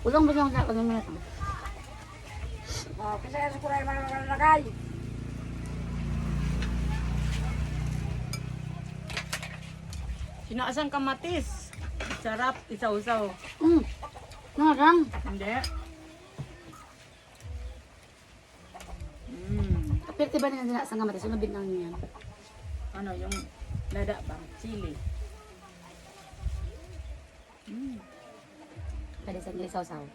Ulang ba siya sa kanina? Kasi kasi ko rin malalagay. Sinaasang kamatis. Sarap, isaw-saw. Narang. Hindi. Pero diba na sa kamati, sunobin lang niya. Ano, yung lada ba? Chili. Pwede sa nila saw-saw.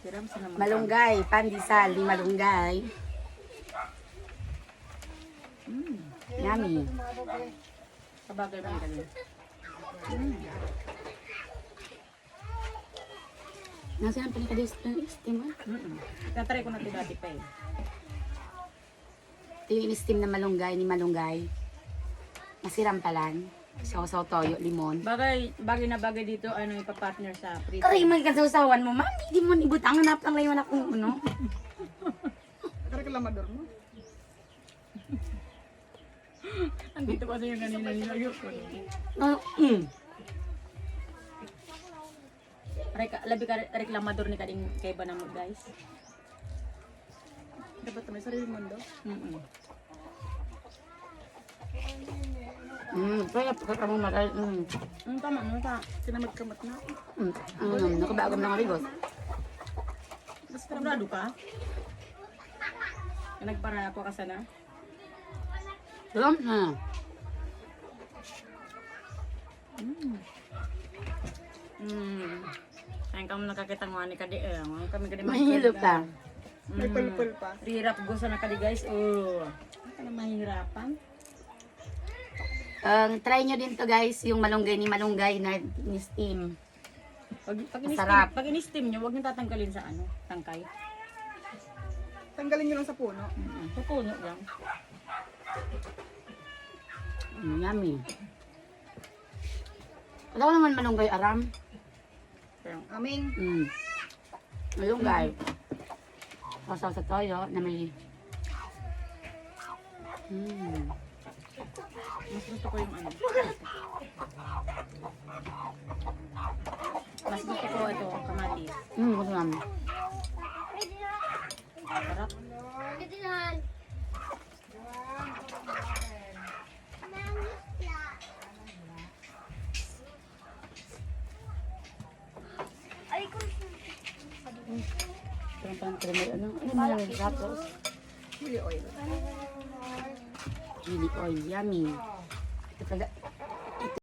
Siram sa naman. Malunggay, pandesal ni malunggay. Yummy. Kabagay ba nila? Nasa yan panikadis-steam ah. Tatry ko na ito dati pa eh. Ito yung in-steam na malunggay ni malunggay. Masirampalan. Saw-saw toyo, limon. Bagay na bagay dito, ano, ipapartner sa prito. Karay man kasawsawan mo, mami, di mo ibutang hanap lang layon akong ano. Reklamador mo. Andito kasi yung kanina nilayo ko. Labi ka reklamador ni kading kay ba namo guys. Dapat may sarili mundo. Kaya pakita mo matay. Tama, ano ta? Sinamagkamat na. Nakabagam ng arigos. Sigurado ka? Nagpara ako ka sana? Alam na. Ayun ka mo nakakita ng wani ka di eh. Kami ka di Mahilo ka. May pulpul pa. Rirap gusto na ka di guys. Oh. Ano na mahirapan? Try nyo din to guys, yung malunggay ni malunggay na ni-steam. Masarap. Pag in-steam nyo, huwag nyo tatanggalin sa ano, tangkay. Tanggalin nyo lang sa puno. Sa puno lang. Yummy. Wala ko naman malunggay aram. Aming. Malunggay. Sasaw sa toyo na may... Mas gusto ko yung ano. Mas gusto ko ito, kamatis. Gusto namin. Sarap. Ano na yung tapos? Chili oil. Chili oil, yummy.